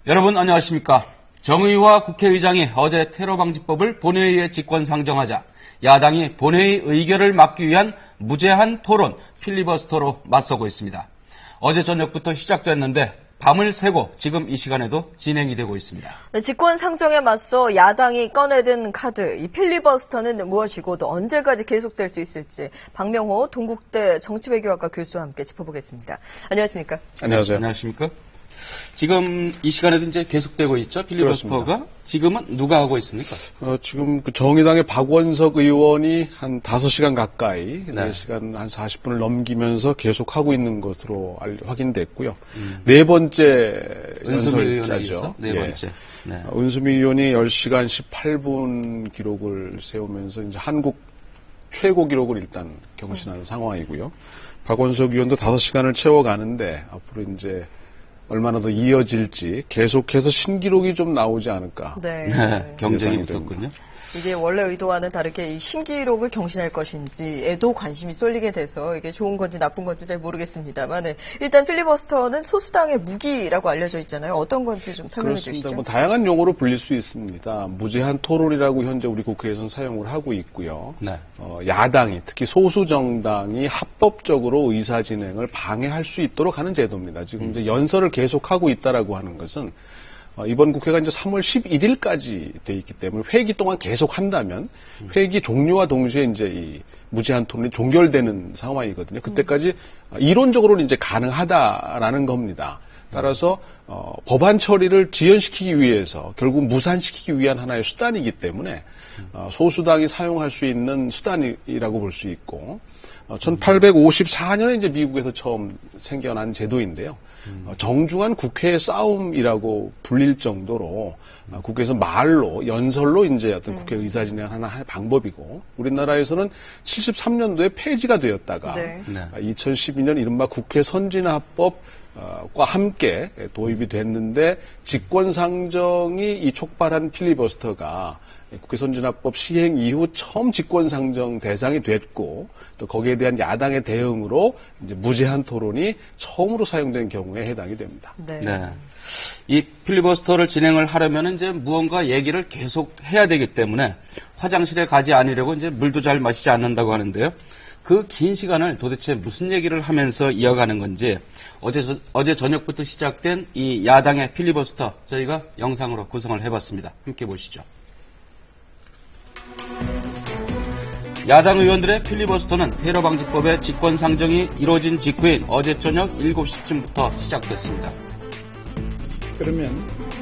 여러분 안녕하십니까. 정의와 국회의장이 어제 테러방지법을 본회의에 직권상정하자 야당이 본회의 의결을 막기 위한 무제한 토론 필리버스터로 맞서고 있습니다. 어제 저녁부터 시작됐는데 밤을 새고 지금 이 시간에도 진행이 되고 있습니다. 네, 직권상정에 맞서 야당이 꺼내든 카드, 이 필리버스터는 무엇이고 또 언제까지 계속될 수 있을지 박명호 동국대 정치외교학과 교수와 함께 짚어보겠습니다. 안녕하십니까? 안녕하세요. 안녕하십니까? 지금 이 시간에도 이제 계속되고 있죠. 필리버스터가. 그렇습니다. 지금은 누가 하고 있습니까? 지금 그 정의당의 박원석 의원이 한 5시간 가까이, 네. 4시간 한 40분을 넘기면서 계속하고 있는 것으로 확인됐고요. 네 번째 은수미 의원에 연설자죠. 있어? 네 번째. 네. 은수미 의원이 10시간 18분 기록을 세우면서 이제 한국 최고 기록을 일단 경신한 상황이고요. 박원석 의원도 5시간을 채워가는데 앞으로 이제 얼마나 더 이어질지 계속해서 신기록이 좀 나오지 않을까. 네. 경쟁이 예상이 붙었군요. 이게 원래 의도와는 다르게 이 신기록을 경신할 것인지에도 관심이 쏠리게 돼서 이게 좋은 건지 나쁜 건지 잘 모르겠습니다만 일단 필리버스터는 소수당의 무기라고 알려져 있잖아요. 어떤 건지 좀 설명해 그렇습니다. 주시죠. 뭐 다양한 용어로 불릴 수 있습니다. 무제한 토론이라고 현재 우리 국회에서는 사용을 하고 있고요. 네. 야당이 특히 소수 정당이 합법적으로 의사 진행을 방해할 수 있도록 하는 제도입니다. 지금 이제 연설을 계속하고 있다라고 하는 것은 이번 국회가 이제 3월 11일까지 돼 있기 때문에 회기 동안 계속 한다면 회기 종료와 동시에 이제 이 무제한 토론이 종결되는 상황이거든요. 그때까지 이론적으로는 이제 가능하다라는 겁니다. 따라서 법안 처리를 지연시키기 위해서 결국 무산시키기 위한 하나의 수단이기 때문에 소수당이 사용할 수 있는 수단이라고 볼 수 있고 1854년에 이제 미국에서 처음 생겨난 제도인데요. 정중한 국회의 싸움이라고 불릴 정도로 국회에서 말로 연설로 이제 어떤 국회 의사 진행 하나의 방법이고 우리나라에서는 73년도에 폐지가 되었다가 네. 2012년 이른바 국회 선진화법과 함께 도입이 됐는데 직권상정이 이 촉발한 필리버스터가 국회 선진화법 시행 이후 처음 직권상정 대상이 됐고 또 거기에 대한 야당의 대응으로 이제 무제한 토론이 처음으로 사용된 경우에 해당이 됩니다. 네. 네. 이 필리버스터를 진행을 하려면 이제 무언가 얘기를 계속 해야 되기 때문에 화장실에 가지 않으려고 이제 물도 잘 마시지 않는다고 하는데요. 그 긴 시간을 도대체 무슨 얘기를 하면서 이어가는 건지 어제 저녁부터 시작된 이 야당의 필리버스터 저희가 영상으로 구성을 해봤습니다. 함께 보시죠. 야당 의원들의 필리버스터는 테러방지법의 직권상정이 이루어진 직후인 어제 저녁 7시쯤부터 시작됐습니다. 그러면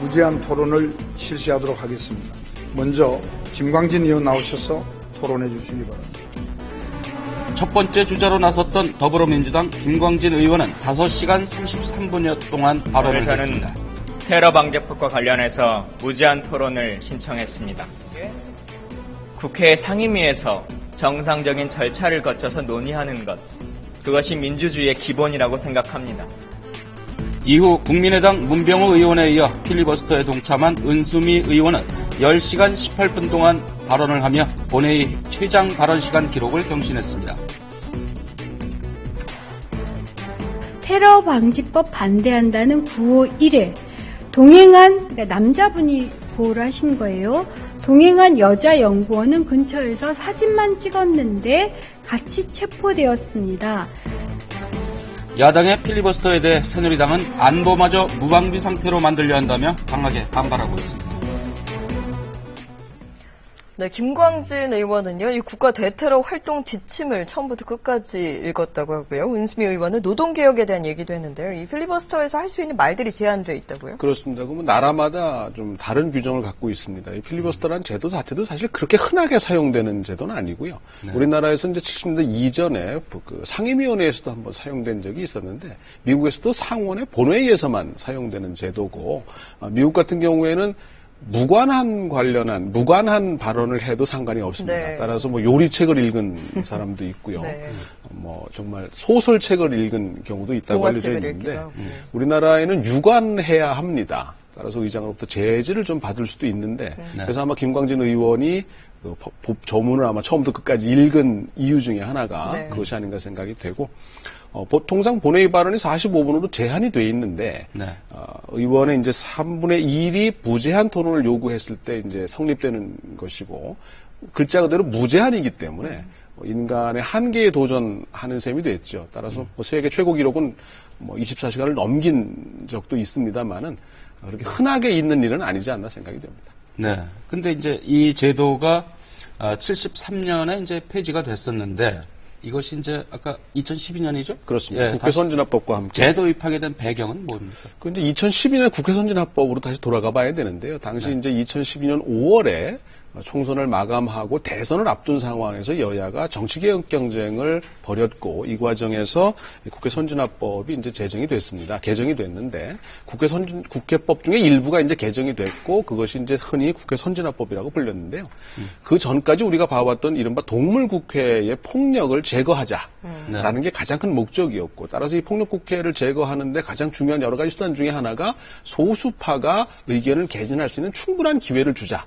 무제한 토론을 실시하도록 하겠습니다. 먼저 김광진 의원 나오셔서 토론해 주시기 바랍니다. 첫 번째 주자로 나섰던 더불어민주당 김광진 의원은 5시간 33분여 동안 발언을 했습니다. 테러방지법과 관련해서 무제한 토론을 신청했습니다. 국회 상임위에서 정상적인 절차를 거쳐서 논의하는 것, 그것이 민주주의의 기본이라고 생각합니다. 이후 국민의당 문병호 의원에 이어 필리버스터에 동참한 은수미 의원은 10시간 18분 동안 발언을 하며 본회의 최장 발언 시간 기록을 경신했습니다. 테러 방지법 반대한다는 구호 1회 동행한 그러니까 남자분이 구호를 하신 거예요. 동행한 여자 연구원은 근처에서 사진만 찍었는데 같이 체포되었습니다. 야당의 필리버스터에 대해 새누리당은 안보마저 무방비 상태로 만들려 한다며 강하게 반발하고 있습니다. 네, 김광진 의원은요, 이 국가 대테러 활동 지침을 처음부터 끝까지 읽었다고 하고요. 은수미 의원은 노동개혁에 대한 얘기도 했는데요. 이 필리버스터에서 할 수 있는 말들이 제한되어 있다고요? 그렇습니다. 그러면 나라마다 좀 다른 규정을 갖고 있습니다. 이 필리버스터라는 제도 자체도 사실 그렇게 흔하게 사용되는 제도는 아니고요. 네. 우리나라에서 이제 70년대 이전에 그 상임위원회에서도 한번 사용된 적이 있었는데 미국에서도 상원의 본회의에서만 사용되는 제도고 미국 같은 경우에는 무관한 발언을 해도 상관이 없습니다. 네. 따라서 뭐 요리책을 읽은 사람도 있고요. 네. 뭐 정말 소설책을 읽은 경우도 있다고 알려져 동화책을 있는데 읽기도 하고. 우리나라에는 유관해야 합니다. 따라서 의장으로부터 제지를 좀 받을 수도 있는데 네. 그래서 아마 김광진 의원이 그 법 조문을 아마 처음부터 끝까지 읽은 이유 중에 하나가 네. 그것이 아닌가 생각이 되고 통상 본회의 발언이 45분으로 제한이 돼 있는데 네. 의원의 이제 3분의 1이 무제한 토론을 요구했을 때 이제 성립되는 것이고 글자 그대로 무제한이기 때문에 인간의 한계에 도전하는 셈이 됐죠. 따라서 세계 최고 기록은 24시간을 넘긴 적도 있습니다만은 그렇게 흔하게 있는 일은 아니지 않나 생각이 됩니다. 네. 근데 이제 이 제도가 73년에 이제 폐지가 됐었는데 이것이 이제 아까 2012년이죠? 그렇습니다. 예, 국회 선진화법과 함께. 제도 입하게 된 배경은 뭡니까? 그 이제 2012년 국회 선진화법으로 다시 돌아가 봐야 되는데요. 당시 이제 2012년 5월에 총선을 마감하고 대선을 앞둔 상황에서 여야가 정치개혁 경쟁을 벌였고 이 과정에서 국회 선진화법이 이제 제정이 됐습니다. 개정이 됐는데 국회법 중에 일부가 이제 개정이 됐고 그것이 이제 흔히 국회 선진화법이라고 불렸는데요. 그 전까지 우리가 봐왔던 이른바 동물국회의 폭력을 제거하자라는 게 가장 큰 목적이었고 따라서 이 폭력국회를 제거하는데 가장 중요한 여러 가지 수단 중에 하나가 소수파가 의견을 개진할 수 있는 충분한 기회를 주자.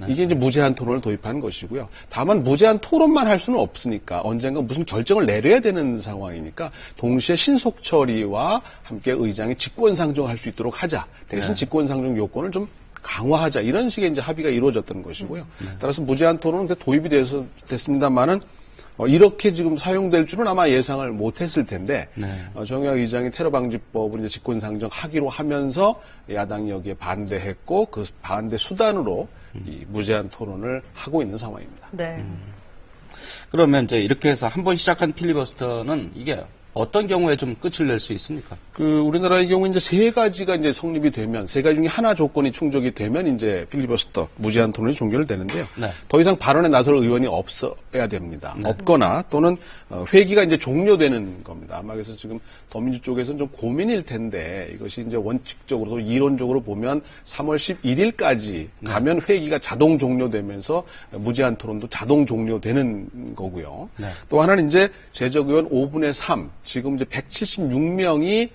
이게 이제 무제한 토론을 도입한 것이고요. 다만 무제한 토론만 할 수는 없으니까 언젠가 무슨 결정을 내려야 되는 상황이니까 동시에 신속 처리와 함께 의장이 직권상정할 수 있도록 하자. 대신 직권상정 요건을 좀 강화하자. 이런 식의 이제 합의가 이루어졌던 것이고요. 따라서 무제한 토론은 도입이 됐습니다만은 이렇게 지금 사용될 줄은 아마 예상을 못했을 텐데 정의학 의장이 테러방지법을 이제 직권상정하기로 하면서 야당이 여기에 반대했고 그 반대 수단으로 이 무제한 토론을 하고 있는 상황입니다. 네. 그러면 이제 이렇게 해서 한번 시작한 필리버스터는 이게 어떤 경우에 좀 끝을 낼 수 있습니까? 우리나라의 경우 이제 세 가지가 이제 성립이 되면 세 가지 중에 하나 조건이 충족이 되면 이제 필리버스터 무제한 토론이 종결되는데요. 네. 더 이상 발언에 나설 의원이 없어야 됩니다. 없거나 또는 회기가 이제 종료되는 겁니다. 아마 그래서 지금 더민주 쪽에서는 좀 고민일 텐데 이것이 이제 원칙적으로 이론적으로 보면 3월 11일까지 가면 회기가 자동 종료되면서 무제한 토론도 자동 종료되는 거고요. 또 하나는 이제 제적 의원 5분의 3 지금 이제 176명이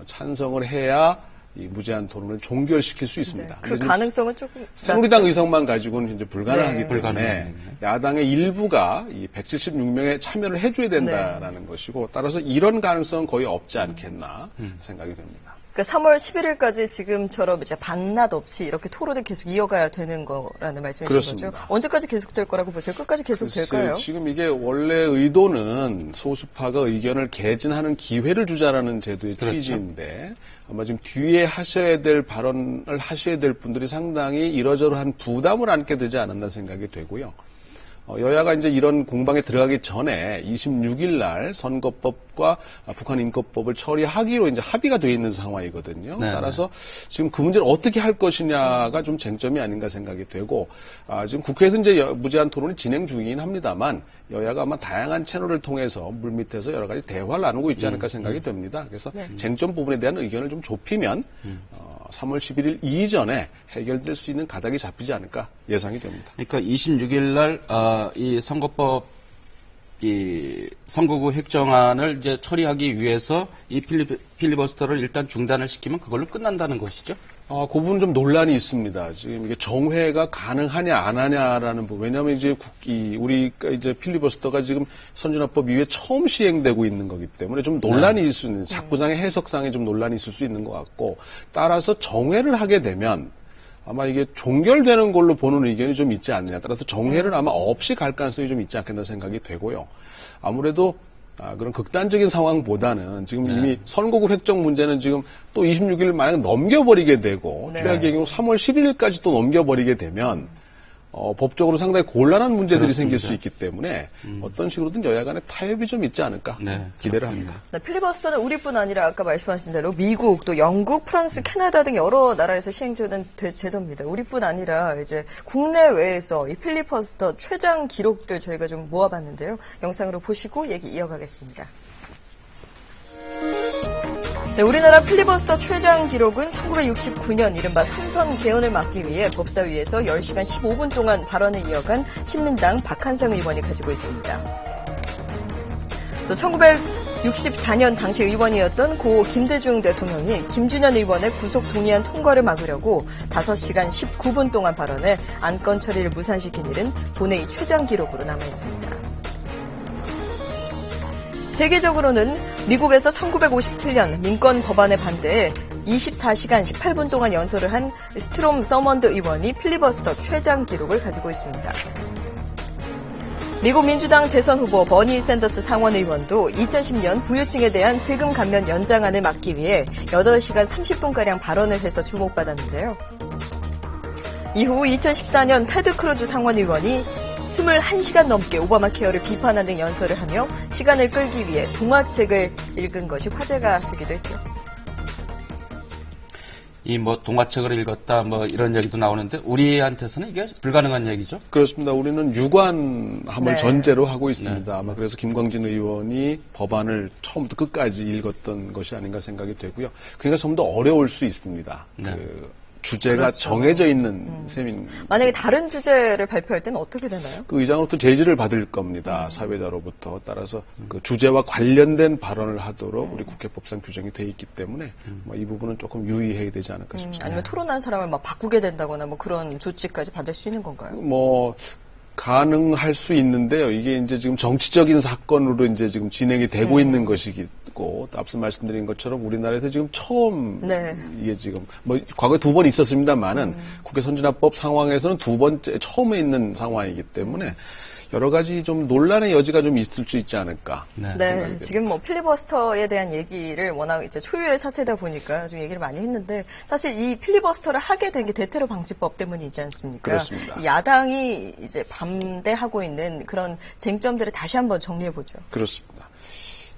찬성을 해야 이 무제한 토론을 종결시킬 수 있습니다. 그 가능성은 조금 새누리당 의석만 가지고는 이제 불가능하기 때문에 불가능하네요. 야당의 일부가 이 176명에 참여를 해줘야 된다라는 것이고 따라서 이런 가능성은 거의 없지 않겠나 생각이 됩니다. 그러니까 3월 11일까지 지금처럼 이제 반낮 없이 이렇게 토론을 계속 이어가야 되는 거라는 말씀이신 그렇습니다. 거죠? 언제까지 계속될 거라고 보세요? 끝까지 계속될까요? 지금 이게 원래 의도는 소수파가 의견을 개진하는 기회를 주자라는 제도의 취지인데 아마 지금 뒤에 하셔야 될 발언을 하셔야 될 분들이 상당히 이러저러한 부담을 안게 되지 않았나 생각이 되고요. 여야가 이제 이런 공방에 들어가기 전에 26일 날 선거법과 북한 인권법을 처리하기로 이제 합의가 돼 있는 상황이거든요. 따라서 지금 그 문제를 어떻게 할 것이냐가 좀 쟁점이 아닌가 생각이 되고, 지금 국회에서 이제 무제한 토론이 진행 중이긴 합니다만 여야가 아마 다양한 채널을 통해서 물밑에서 여러 가지 대화를 나누고 있지 않을까 생각이 됩니다. 그래서 쟁점 부분에 대한 의견을 좀 좁히면 3월 11일 이전에 해결될 수 있는 가닥이 잡히지 않을까 예상이 됩니다. 그러니까 26일 날 이 선거법 이 선거구 획정안을 이제 처리하기 위해서 이 필리버스터를 일단 중단을 시키면 그걸로 끝난다는 것이죠. 그 부분 좀 논란이 있습니다. 지금 이게 정회가 가능하냐 안 하냐라는 부분. 왜냐하면 이제 우리 이제 필리버스터가 지금 선진화법 이후에 처음 시행되고 있는 거기 때문에 좀 논란이 있을 수 있는, 작구상의 해석상에 좀 논란이 있을 수 있는 것 같고, 따라서 정회를 하게 되면 아마 이게 종결되는 걸로 보는 의견이 좀 있지 않느냐. 따라서 정회를 아마 없이 갈 가능성이 좀 있지 않겠나 생각이 되고요. 아무래도 그런 극단적인 상황보다는 지금 이미 선거구 획정 문제는 지금 또 26일 만약에 넘겨버리게 되고 최악의 경우 3월 11일까지 또 넘겨버리게 되면 법적으로 상당히 곤란한 문제들이 그렇습니다. 생길 수 있기 때문에 어떤 식으로든 여야 간에 타협이 좀 있지 않을까 기대를 합니다. 네, 필리버스터는 우리뿐 아니라 아까 말씀하신 대로 미국, 또 영국, 프랑스, 캐나다 등 여러 나라에서 시행되는 제도입니다. 우리뿐 아니라 이제 국내외에서 이 필리버스터 최장 기록들 저희가 좀 모아봤는데요. 영상으로 보시고 얘기 이어가겠습니다. 네, 우리나라 필리버스터 최장 기록은 1969년 이른바 삼선 개헌을 막기 위해 법사위에서 10시간 15분 동안 발언을 이어간 신민당 박한상 의원이 가지고 있습니다. 또 64년 당시 의원이었던 고 김대중 대통령이 김준현 의원의 구속 동의안 통과를 막으려고 5시간 19분 동안 발언해 안건 처리를 무산시킨 일은 본회의 최장 기록으로 남아있습니다. 세계적으로는 미국에서 1957년 민권 법안에 반대해 24시간 18분 동안 연설을 한 스트롬 서먼드 의원이 필리버스터 최장 기록을 가지고 있습니다. 미국 민주당 대선 후보 버니 샌더스 상원 의원도 2010년 부유층에 대한 세금 감면 연장안을 막기 위해 8시간 30분가량 발언을 해서 주목받았는데요. 이후 2014년 테드 크루즈 상원 의원이 21시간 넘게 오바마 케어를 비판하는 연설을 하며 시간을 끌기 위해 동화책을 읽은 것이 화제가 되기도 했죠. 이 동화책을 읽었다 이런 얘기도 나오는데 우리한테서는 이게 불가능한 얘기죠? 그렇습니다. 우리는 유관함을 네. 전제로 하고 있습니다. 아마 그래서 김광진 의원이 법안을 처음부터 끝까지 읽었던 것이 아닌가 생각이 되고요. 그러니까 좀 더 어려울 수 있습니다. 네. 주제가 그렇죠. 정해져 있는 셈인. 만약에 다른 주제를 발표할 때는 어떻게 되나요? 그 의장으로부터 제지를 받을 겁니다. 사회자로부터. 따라서 그 주제와 관련된 발언을 하도록 우리 국회법상 규정이 돼 있기 때문에 이 부분은 조금 유의해야 되지 않을까 싶습니다. 아니면 토론한 사람을 막 바꾸게 된다거나 그런 조치까지 받을 수 있는 건가요? 가능할 수 있는데요. 이게 이제 지금 정치적인 사건으로 이제 지금 진행이 되고 있는 것이고, 또 앞서 말씀드린 것처럼 우리나라에서 지금 처음 네. 이게 지금 과거에 2번 있었습니다만은 국회 선진화법 상황에서는 2번째 처음에 있는 상황이기 때문에 여러 가지 좀 논란의 여지가 좀 있을 수 있지 않을까. 네, 지금 필리버스터에 대한 얘기를 워낙 이제 초유의 사태다 보니까 좀 얘기를 많이 했는데 사실 이 필리버스터를 하게 된 게 대테러 방지법 때문이지 않습니까? 그렇습니다. 야당이 이제 반대하고 있는 그런 쟁점들을 다시 한번 정리해 보죠. 그렇습니다.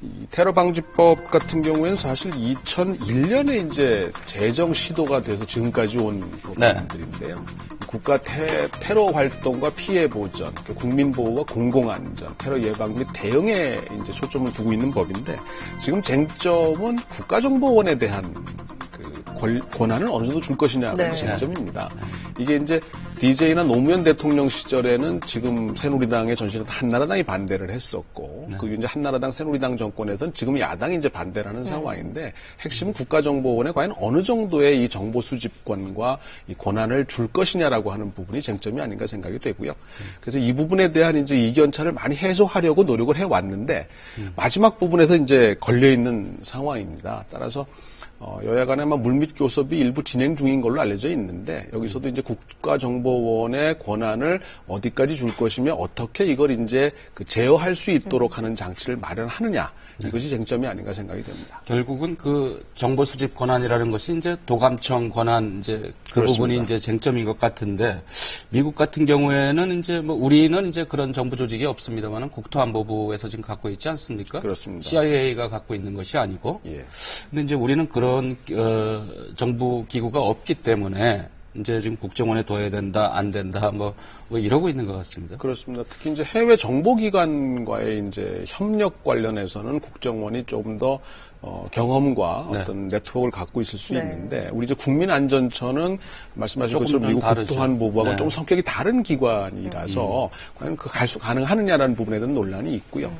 이 테러 방지법 같은 경우에는 사실 2001년에 이제 제정 시도가 돼서 지금까지 온 법안들인데요. 국가 테러 활동과 피해 보전, 국민 보호와 공공 안전, 테러 예방 및 대응에 이제 초점을 두고 있는 법인데 지금 쟁점은 국가정보원에 대한 권한을 어느 정도 줄 것이냐가 네. 쟁점입니다. 이게 이제 DJ나 노무현 대통령 시절에는 지금 새누리당의 전신에서 한나라당이 반대를 했었고, 그 이제 한나라당 새누리당 정권에서는 지금 야당이 이제 반대를 하는 상황인데, 핵심은 국가정보원에 과연 어느 정도의 이 정보 수집권과 이 권한을 줄 것이냐라고 하는 부분이 쟁점이 아닌가 생각이 되고요. 그래서 이 부분에 대한 이제 이견차를 많이 해소하려고 노력을 해왔는데, 마지막 부분에서 이제 걸려있는 상황입니다. 따라서 여야 간에 물밑 교섭이 일부 진행 중인 걸로 알려져 있는데 여기서도 이제 국가정보원의 권한을 어디까지 줄 것이며 어떻게 이걸 이제 제어할 수 있도록 하는 장치를 마련하느냐 이것이 쟁점이 아닌가 생각이 됩니다. 결국은 그 정보 수집 권한이라는 것이 이제 도감청 권한 이제 그 그렇습니다. 부분이 이제 쟁점인 것 같은데 미국 같은 경우에는 이제 우리는 이제 그런 정부 조직이 없습니다만은 국토안보부에서 지금 갖고 있지 않습니까? 그렇습니다. CIA가 갖고 있는 것이 아니고. 예. 근데 이제 우리는 그런 정부 기구가 없기 때문에 이제 지금 국정원에 둬야 된다, 안 된다, 이러고 있는 것 같습니다. 그렇습니다. 특히 이제 해외 정보기관과의 이제 협력 관련해서는 국정원이 조금 더 경험과 어떤 네트워크를 갖고 있을 수 있는데 우리 이제 국민안전처는 말씀하신 것처럼 미국 국토안보부하고 좀 성격이 다른 기관이라서 과연 가능하느냐라는 부분에 대한 논란이 있고요.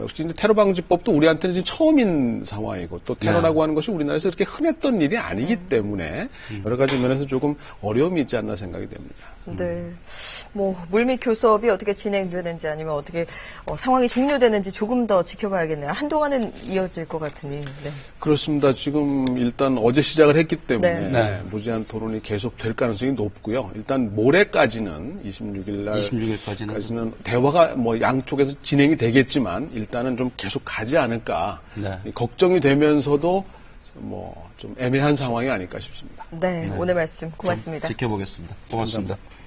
역시 이제 테러 방지법도 우리한테는 지금 처음인 상황이고 또 테러라고 하는 것이 우리나라에서 그렇게 흔했던 일이 아니기 때문에 여러 가지 면에서 조금 어려움이 있지 않나 생각이 됩니다. 네. 물밑 교섭이 어떻게 진행되는지 아니면 어떻게 상황이 종료되는지 조금 더 지켜봐야겠네요. 한동안은 이어질 것 같으니. 네. 그렇습니다. 지금 일단 어제 시작을 했기 때문에 무제한 토론이 계속 될 가능성이 높고요. 일단 모레까지는 26일까지는 대화가 양쪽에서 진행이 되겠지만 일단은 좀 계속 가지 않을까 걱정이 되면서도 좀 애매한 상황이 아닐까 싶습니다. 네, 오늘 말씀 고맙습니다. 지켜보겠습니다. 고맙습니다. 감사합니다.